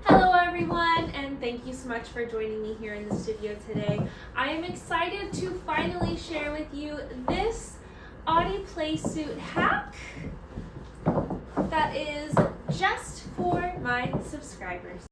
Hello everyone, and thank you so much for joining me here in the studio today. I am excited to finally share with you this Audie Playsuit hack that is just for my subscribers.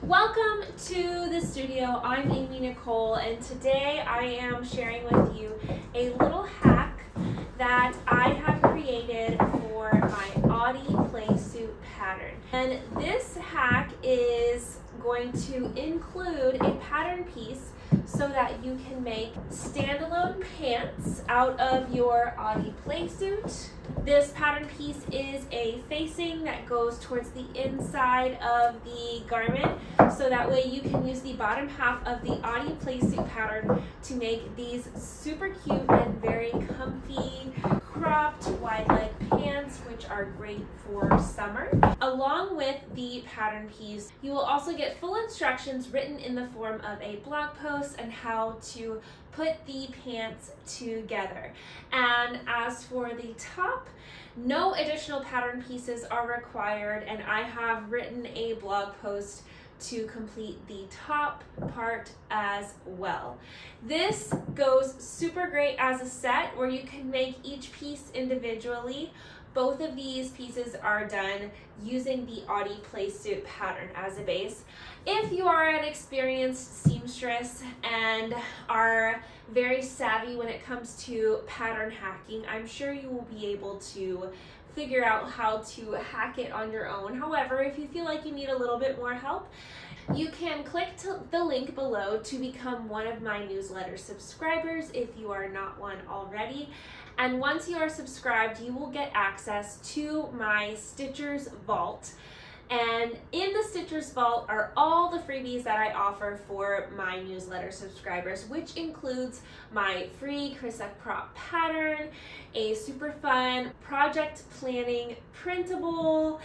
Welcome to the studio. I'm Amy Nicole, and today I am sharing with you a little hack that I have created for my Audie Playsuit pattern. And this hack is going to include a pattern piece so that you can make standalone pants out of your Audie Playsuit. This pattern piece is a facing that goes towards the inside of the garment, so that way you can use the bottom half of the Audie Playsuit pattern to make these super cute and very comfy cropped wide leg pants, which are great for summer. Along with the pattern piece, you will also get full instructions written in the form of a blog post on how to put the pants together. And as for the top, no additional pattern pieces are required, and I have written a blog post to complete the top part as well. This goes super great as a set where you can make each piece individually. Both of these pieces are done using the Audie Playsuit pattern as a base. If you are an experienced seamstress and are very savvy when it comes to pattern hacking, I'm sure you will be able to figure out how to hack it on your own. However, if you feel like you need a little bit more help, you can click to the link below to become one of my newsletter subscribers if you are not one already. And once you are subscribed, you will get access to my Stitchers Vault. And in the Stitchers Vault are all the freebies that I offer for my newsletter subscribers, which includes my free Chrysa crop pattern, a super fun project planning printable,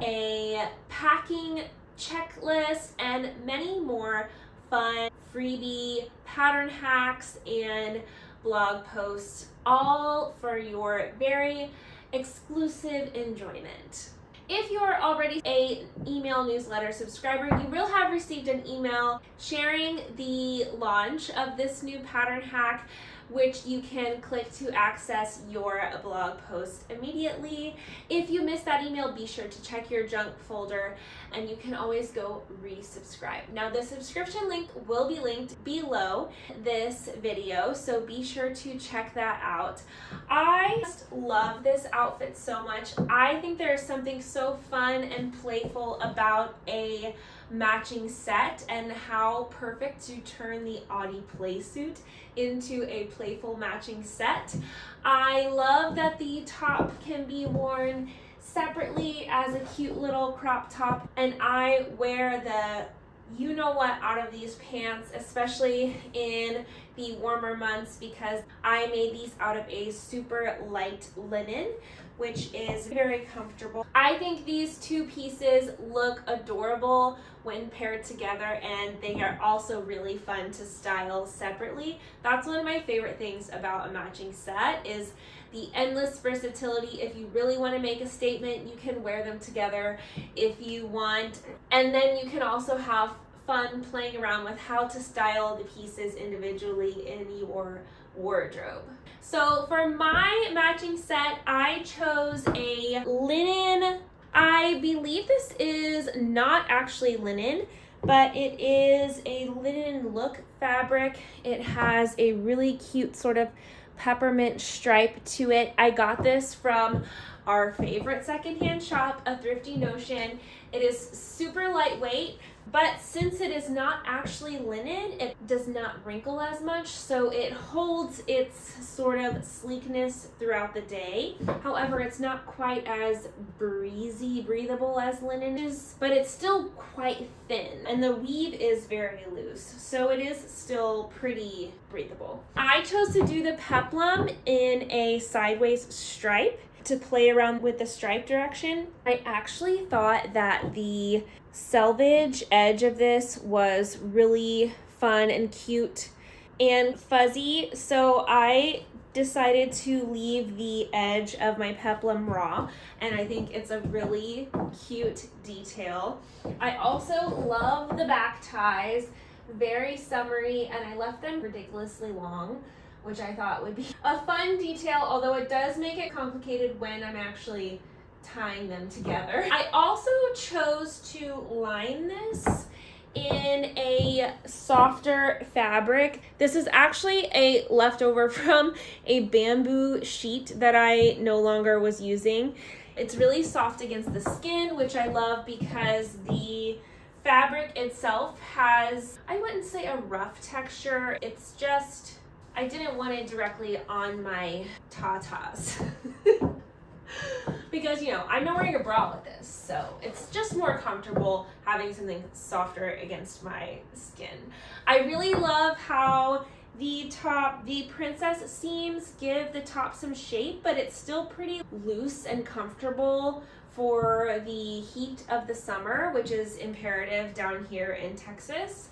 a packing checklist, and many more fun freebie pattern hacks and blog posts, all for your very exclusive enjoyment. If you're already an email newsletter subscriber, you will have received an email sharing the launch of this new pattern hack, which you can click to access your blog post immediately. If you missed that email, be sure to check your junk folder, and you can always go resubscribe. Now, the subscription link will be linked below this video, so be sure to check that out. I just love this outfit so much. I think there is something so fun and playful about a matching set, and how perfect to turn the Audie Playsuit into a playful matching set. I love that the top can be worn separately as a cute little crop top, and I wear the you know what out of these pants, especially in the warmer months, because I made these out of a super light linen, which is very comfortable. I think these two pieces look adorable when paired together, and they are also really fun to style separately. That's one of my favorite things about a matching set, is the endless versatility. If you really want to make a statement, you can wear them together if you want, and then you can also have fun playing around with how to style the pieces individually in your wardrobe. So for my matching set, I chose a linen. I believe this is not actually linen, but it is a linen look fabric. It has a really cute sort of peppermint stripe to it. I got this from our favorite secondhand shop, A Thrifty Notion. It is super lightweight, But since it is not actually linen, it does not wrinkle as much, so it holds its sort of sleekness throughout the day. However, it's not quite as breathable as linen is, but it's still quite thin, and the weave is very loose, so it is still pretty breathable. I chose to do the peplum in a sideways stripe to play around with the stripe direction. I actually thought that the selvage edge of this was really fun and cute and fuzzy, so I decided to leave the edge of my peplum raw, and I think it's a really cute detail. I also love the back ties, very summery, and I left them ridiculously long, which I thought would be a fun detail, although it does make it complicated when I'm actually tying them together. I also chose to line this in a softer fabric. This is actually a leftover from a bamboo sheet that I no longer was using. It's really soft against the skin, which I love because the fabric itself has, I wouldn't say a rough texture, it's just, I didn't want it directly on my tatas. Because, you know, I'm not wearing a bra with this, so it's just more comfortable having something softer against my skin. I really love how the princess seams give the top some shape, but it's still pretty loose and comfortable for the heat of the summer, which is imperative down here in Texas.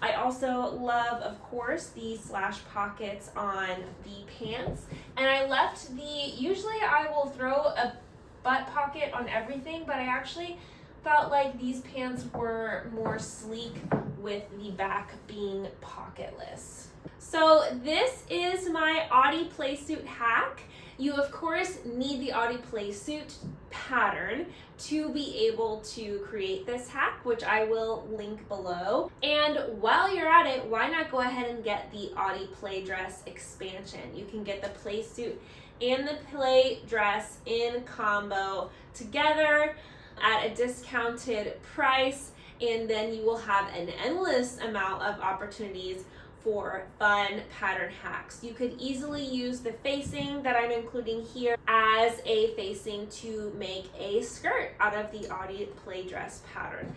I also love, of course, the slash pockets on the pants. And I left usually I will throw a butt pocket on everything, but I actually felt like these pants were more sleek with the back being pocketless. So this is my Audie Playsuit hack. You of course need the Audie Playsuit pattern to be able to create this hack, which I will link below. And while you're at it, why not go ahead and get the Audie Playdress expansion? You can get the Playsuit and the Playdress in combo together at a discounted price, and then you will have an endless amount of opportunities for fun pattern hacks. You could easily use the facing that I'm including here as a facing to make a skirt out of the Audie Playdress pattern.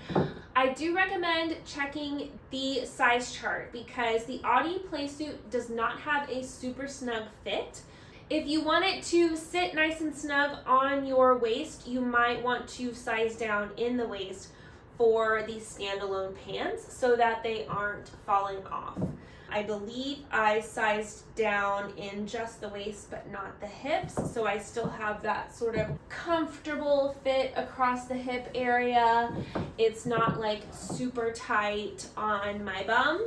I do recommend checking the size chart because the Audie Playsuit does not have a super snug fit. If you want it to sit nice and snug on your waist, you might want to size down in the waist for these standalone pants so that they aren't falling off. I believe I sized down in just the waist but not the hips, so I still have that sort of comfortable fit across the hip area. It's not like super tight on my bum,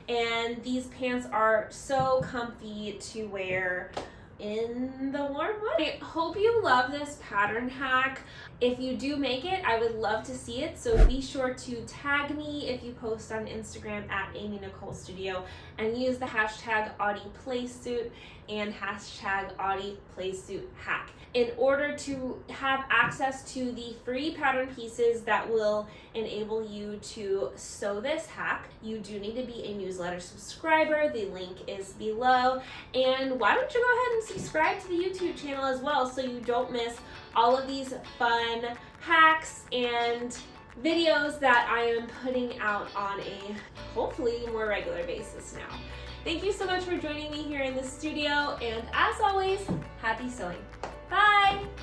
and these pants are so comfy to wear in the warm weather. I hope you love this pattern hack. If you do make it, I would love to see it, so be sure to tag me if you post on Instagram at Amy Nicole Studio and use the hashtag Audie Playsuit and hashtag Audie Playsuit hack in order to have access to the free pattern pieces that will enable you to sew this hack. You do need to be a newsletter subscriber. The link is below. And why don't you go ahead and subscribe to the YouTube channel as well so you don't miss all of these fun hacks and videos that I am putting out on a hopefully more regular basis now. Thank you so much for joining me here in the studio, and as always, happy sewing.